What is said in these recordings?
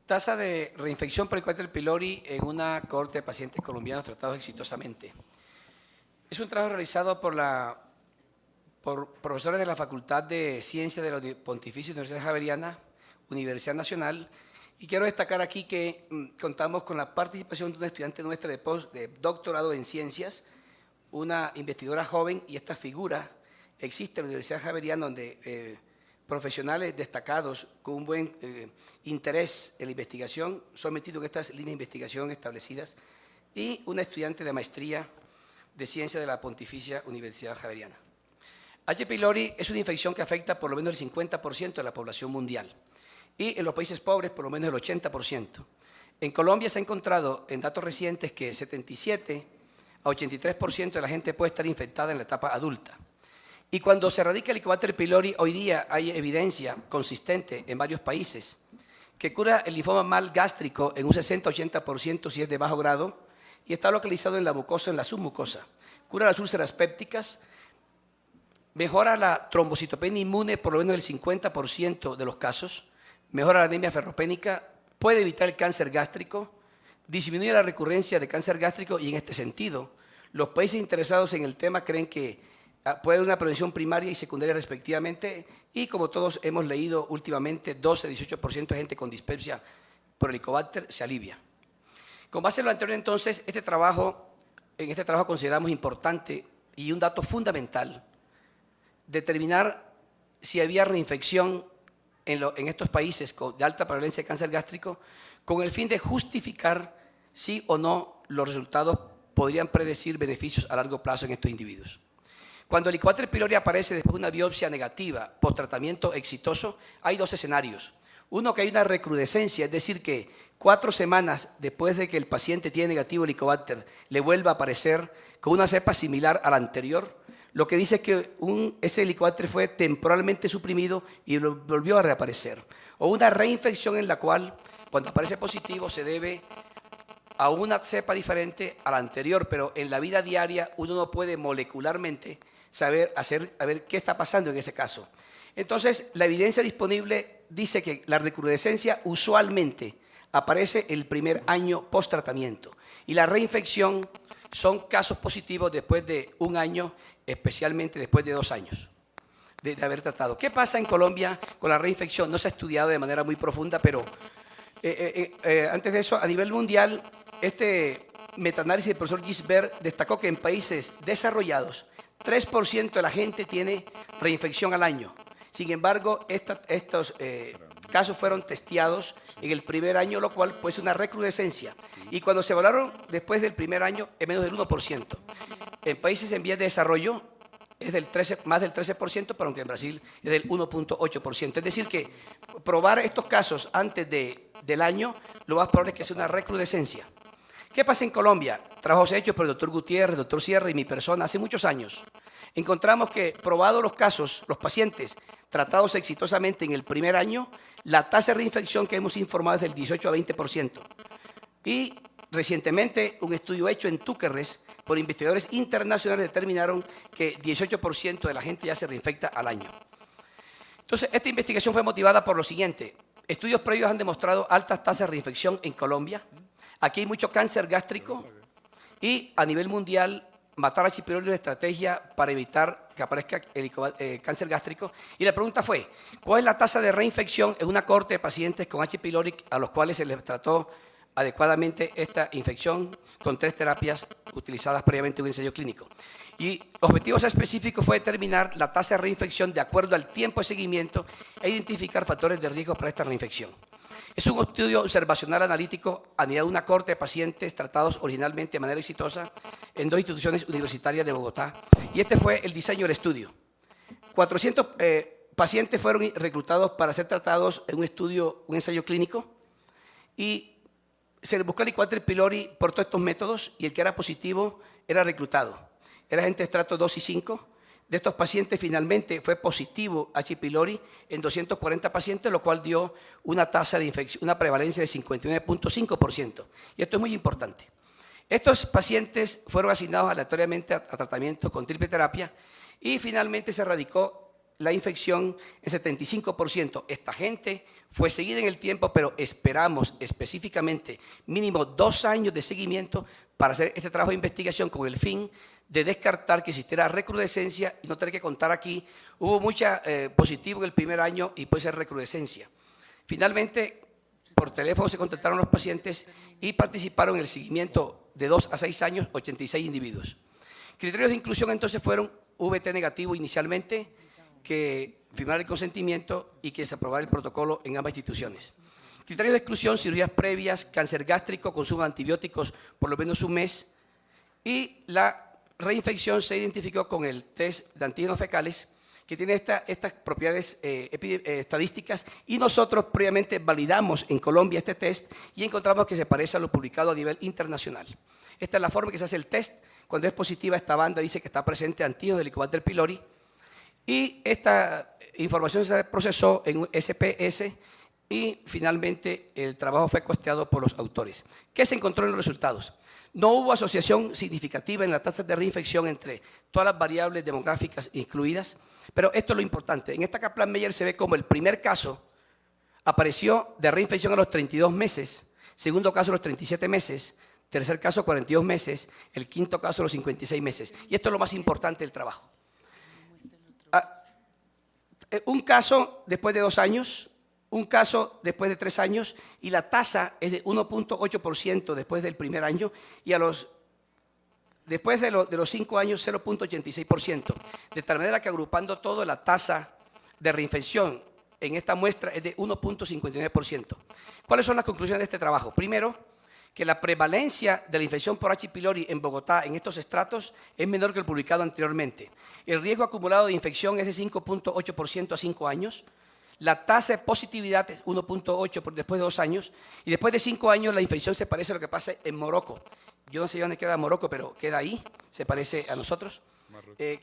Tasa de reinfección por Helicobacter pylori en una cohorte de pacientes colombianos tratados exitosamente. Es un trabajo realizado por profesores de la Facultad de Ciencias de la Pontificia Universidad Javeriana, Universidad Nacional, y quiero destacar aquí que contamos con la participación de una estudiante nuestra de doctorado en ciencias, una investigadora joven, y esta figura existe en la Universidad Javeriana, donde profesionales destacados con un buen interés en la investigación son metidos en estas líneas de investigación establecidas, y una estudiante de maestría de ciencias de la Pontificia Universidad Javeriana. H. pylori es una infección que afecta por lo menos el 50% de la población mundial y en los países pobres por lo menos el 80%. En Colombia se ha encontrado en datos recientes que 77 a 83% de la gente puede estar infectada en la etapa adulta. Y cuando se erradica el Helicobacter pylori, hoy día hay evidencia consistente en varios países que cura el linfoma mal gástrico en un 60-80% si es de bajo grado y está localizado en la mucosa, en la submucosa. Cura las úlceras pépticas, mejora la trombocitopenia inmune por lo menos el 50% de los casos, mejora la anemia ferropénica, puede evitar el cáncer gástrico, disminuye la recurrencia de cáncer gástrico y en este sentido, los países interesados en el tema creen que puede haber una prevención primaria y secundaria respectivamente y como todos hemos leído últimamente, 12-18% de gente con dispepsia por Helicobacter se alivia. Con base en lo anterior entonces, en este trabajo consideramos importante y un dato fundamental determinar si había reinfección en estos países de alta prevalencia de cáncer gástrico con el fin de justificar si o no los resultados podrían predecir beneficios a largo plazo en estos individuos. Cuando el Helicobacter pylori aparece después de una biopsia negativa, post-tratamiento exitoso, hay dos escenarios. Uno, que hay una recrudescencia, es decir, que 4 semanas después de que el paciente tiene negativo Helicobacter, le vuelva a aparecer con una cepa similar a la anterior, lo que dice es que ese Helicobacter fue temporalmente suprimido y volvió a reaparecer. O una reinfección en la cual, cuando aparece positivo, se debe a una cepa diferente a la anterior, pero en la vida diaria uno no puede molecularmente saber qué está pasando en ese caso. Entonces, la evidencia disponible dice que la recrudescencia usualmente aparece el primer año post-tratamiento y la reinfección son casos positivos después de 1 año, especialmente después de 2 años de haber tratado. ¿Qué pasa en Colombia con la reinfección? No se ha estudiado de manera muy profunda, pero antes de eso, a nivel mundial, este metaanálisis del profesor Gisbert destacó que en países desarrollados 3% de la gente tiene reinfección al año. Sin embargo, estos casos fueron testeados en el primer año, lo cual pues es una recrudescencia. Y cuando se evaluaron después del primer año, es menos del 1%. En países en vías de desarrollo es más del 13%, pero aunque en Brasil es del 1.8%. Es decir que probar estos casos antes del año, lo más probable es que sea una recrudescencia. ¿Qué pasa en Colombia? Trabajos hechos por el doctor Gutiérrez, el doctor Sierra y mi persona hace muchos años. Encontramos que, probados los casos, los pacientes tratados exitosamente en el primer año, la tasa de reinfección que hemos informado es del 18 a 20%. Y recientemente un estudio hecho en Túquerres por investigadores internacionales determinaron que 18% de la gente ya se reinfecta al año. Entonces, esta investigación fue motivada por lo siguiente. Estudios previos han demostrado altas tasas de reinfección en Colombia. Aquí hay mucho cáncer gástrico y a nivel mundial matar a H. pylori es una estrategia para evitar que aparezca el cáncer gástrico. Y la pregunta fue, ¿cuál es la tasa de reinfección en una cohorte de pacientes con H. pylori a los cuales se les trató adecuadamente esta infección con 3 terapias utilizadas previamente en un ensayo clínico? Y los objetivos específicos fue determinar la tasa de reinfección de acuerdo al tiempo de seguimiento e identificar factores de riesgo para esta reinfección. Es un estudio observacional analítico a nivel de una cohorte de pacientes tratados originalmente de manera exitosa en 2 instituciones universitarias de Bogotá. Y este fue el diseño del estudio. 400 pacientes fueron reclutados para ser tratados en un ensayo clínico y se les buscó el Helicobacter pylori por todos estos métodos y el que era positivo era reclutado. Era gente de estrato 2 y 5. De estos pacientes finalmente fue positivo H. pylori en 240 pacientes, lo cual dio una tasa de infección, una prevalencia de 59.5%. Y esto es muy importante. Estos pacientes fueron asignados aleatoriamente a tratamientos con triple terapia y finalmente se erradicó la infección en 75%. Esta gente fue seguida en el tiempo, pero esperamos específicamente mínimo 2 años de seguimiento para hacer este trabajo de investigación con el fin de descartar que existiera recrudescencia y no tener que contar aquí. Hubo mucha positivo en el primer año y puede ser recrudescencia. Finalmente, por teléfono se contactaron los pacientes y participaron en el seguimiento de 2 a 6 años, 86 individuos. Criterios de inclusión entonces fueron VT negativo inicialmente, que firmara el consentimiento y que se aprobara el protocolo en ambas instituciones. Criterios de exclusión: cirugías previas, cáncer gástrico, consumo de antibióticos por lo menos un mes, y la reinfección se identificó con el test de antígenos fecales, que tiene estas propiedades estadísticas, y nosotros previamente validamos en Colombia este test y encontramos que se parece a lo publicado a nivel internacional. Esta es la forma en que se hace el test. Cuando es positiva, esta banda dice que está presente antígenos de Helicobacter pylori, y esta información se procesó en un SPS y finalmente el trabajo fue costeado por los autores. ¿Qué se encontró en los resultados? No hubo asociación significativa en las tasas de reinfección entre todas las variables demográficas incluidas, pero esto es lo importante. En esta Kaplan-Meier se ve como el primer caso apareció de reinfección a los 32 meses, segundo caso a los 37 meses, tercer caso a 42 meses, el quinto caso a los 56 meses. Y esto es lo más importante del trabajo. Un caso después de 2 años, un caso después de 3 años, y la tasa es de 1.8% después del primer año, y después de los 5 años 0.86%. De tal manera que agrupando todo, la tasa de reinfección en esta muestra es de 1.59%. ¿Cuáles son las conclusiones de este trabajo? Primero, que la prevalencia de la infección por H. pylori en Bogotá en estos estratos es menor que el publicado anteriormente. El riesgo acumulado de infección es de 5.8% a 5 años. La tasa de positividad es 1.8 después de 2 años. Y después de 5 años la infección se parece a lo que pasa en Morocco. Yo no sé dónde queda Morocco, pero queda ahí, se parece a nosotros.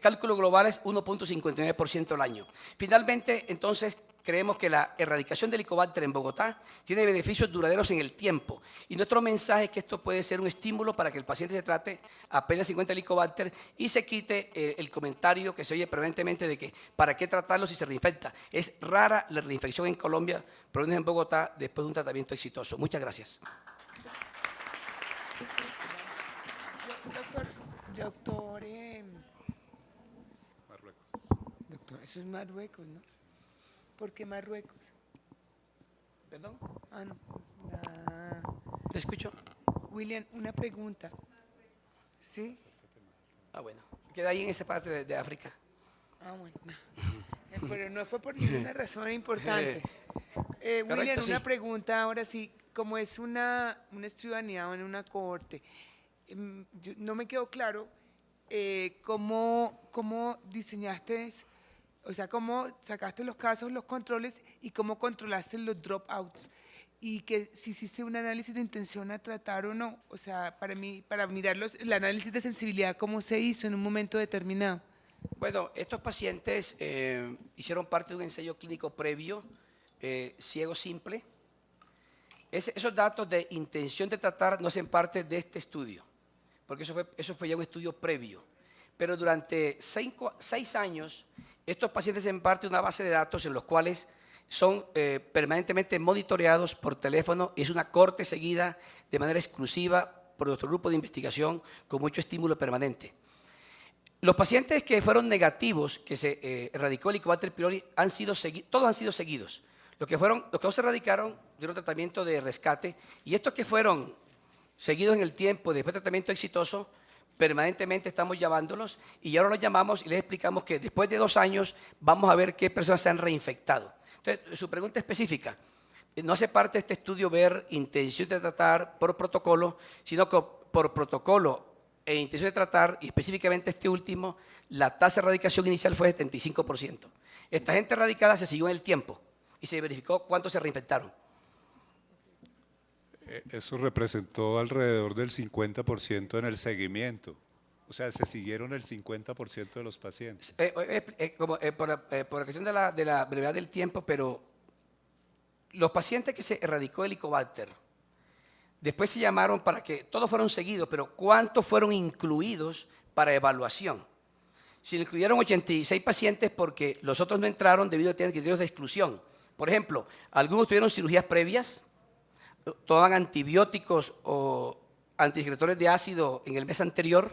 Cálculo global es 1.59% al año. Finalmente, entonces, creemos que la erradicación del Helicobacter en Bogotá tiene beneficios duraderos en el tiempo. Y nuestro mensaje es que esto puede ser un estímulo para que el paciente se trate apenas 50 Helicobacter y se quite el comentario que se oye permanentemente de que ¿para qué tratarlo si se reinfecta? Es rara la reinfección en Colombia, por lo menos en Bogotá, después de un tratamiento exitoso. Muchas gracias. Doctor, eso es Marruecos, ¿no? ¿Por qué Marruecos? ¿Perdón? No. ¿Te escucho? William, una pregunta. ¿Sí? Bueno, queda ahí en esa parte de África. Bueno. Pero no fue por ninguna razón importante. William, Correcto, sí. una pregunta ahora sí. Como es una estudianía en una cohorte, no me quedó claro cómo diseñaste, o sea, cómo sacaste los casos, los controles y cómo controlaste los dropouts. Y que si hiciste un análisis de intención a tratar o no, o sea, para mirar el análisis de sensibilidad, cómo se hizo en un momento determinado. Bueno, estos pacientes hicieron parte de un ensayo clínico previo, ciego simple. Esos datos de intención de tratar no hacen parte de este estudio, porque eso fue ya un estudio previo. Pero durante 6 años, estos pacientes hacen parte de una base de datos en los cuales son permanentemente monitoreados por teléfono y es una corte seguida de manera exclusiva por nuestro grupo de investigación con mucho estímulo permanente. Los pacientes que fueron negativos, que se erradicó el Helicobacter pylori, todos han sido seguidos. Los que no se erradicaron dieron tratamiento de rescate, y estos que fueron seguidos en el tiempo después de tratamiento exitoso, permanentemente estamos llamándolos, y ahora los llamamos y les explicamos que después de 2 años vamos a ver qué personas se han reinfectado. Entonces, su pregunta específica, no hace parte de este estudio ver intención de tratar por protocolo, sino que por protocolo e intención de tratar, y específicamente este último, la tasa de erradicación inicial fue de 75%. Esta gente erradicada se siguió en el tiempo y se verificó cuántos se reinfectaron. Eso representó alrededor del 50% en el seguimiento. O sea, se siguieron el 50% de los pacientes. Por la cuestión de la brevedad del tiempo, pero los pacientes que se erradicó el Helicobacter, después se llamaron para que todos fueron seguidos, pero ¿cuántos fueron incluidos para evaluación? Se incluyeron 86 pacientes porque los otros no entraron debido a tener criterios de exclusión. Por ejemplo, algunos tuvieron cirugías previas, tomaban antibióticos o antisecretores de ácido en el mes anterior,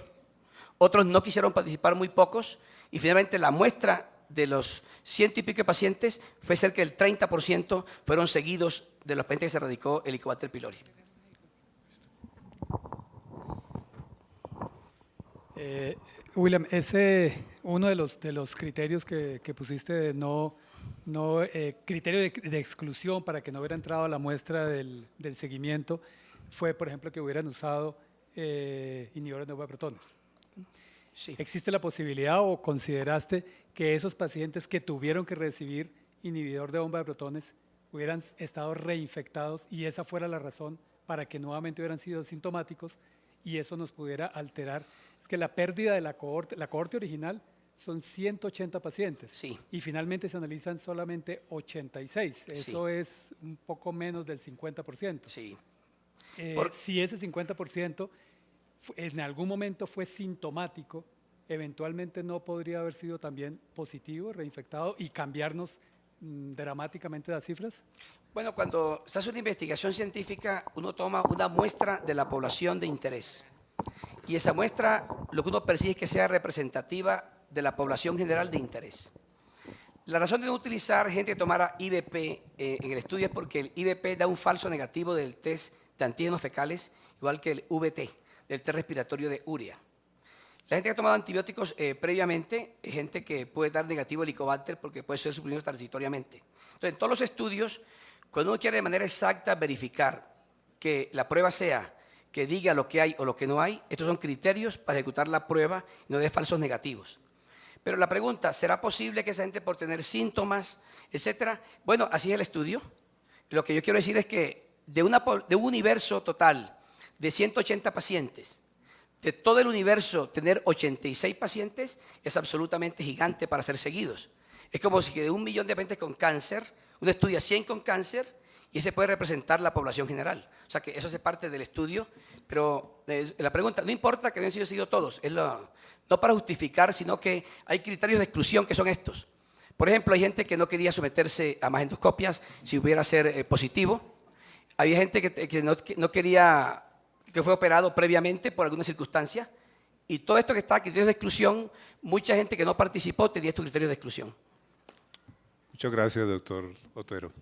otros no quisieron participar, muy pocos, y finalmente la muestra de los 100 y pico de pacientes fue cerca del 30% fueron seguidos de los pacientes que se erradicó el Helicobacter pylori. William, ese uno de los criterios que pusiste de criterio de exclusión para que no hubiera entrado a la muestra del seguimiento fue, por ejemplo, que hubieran usado inhibidores de bomba de protones. Sí. ¿Existe la posibilidad o consideraste que esos pacientes que tuvieron que recibir inhibidor de bomba de protones hubieran estado reinfectados y esa fuera la razón para que nuevamente hubieran sido sintomáticos y eso nos pudiera alterar? Es que la pérdida de la cohorte original son 180 pacientes Sí. y finalmente se analizan solamente 86. Eso Sí. es un poco menos del 50%. Sí. Si ese 50% en algún momento fue sintomático, eventualmente no podría haber sido también positivo, reinfectado y cambiarnos dramáticamente las cifras. Bueno, cuando se hace una investigación científica, uno toma una muestra de la población de interés. Y esa muestra, lo que uno persigue es que sea representativa de la población general de interés. La razón de no utilizar gente que tomara IVP en el estudio es porque el IVP da un falso negativo del test de antígenos fecales, igual que el VT, del test respiratorio de urea. La gente que ha tomado antibióticos previamente es gente que puede dar negativo Helicobacter porque puede ser suprimido transitoriamente. Entonces, en todos los estudios, cuando uno quiere de manera exacta verificar que la prueba sea que diga lo que hay o lo que no hay, estos son criterios para ejecutar la prueba y no de falsos negativos. Pero la pregunta, ¿será posible que esa gente por tener síntomas, etcétera? Bueno, así es el estudio. Lo que yo quiero decir es que de un universo total de 180 pacientes, de todo el universo tener 86 pacientes es absolutamente gigante para ser seguidos. Es como si de 1 millón de pacientes con cáncer, uno estudia 100 con cáncer y ese puede representar la población general. O sea que eso hace parte del estudio, pero la pregunta, no importa que no hayan sido seguidos todos, no para justificar, sino que hay criterios de exclusión que son estos. Por ejemplo, hay gente que no quería someterse a más endoscopias si hubiera ser positivo. Había gente que no quería, que fue operado previamente por alguna circunstancia. Y todo esto que está, criterios de exclusión, mucha gente que no participó tenía estos criterios de exclusión. Muchas gracias, doctor Otero.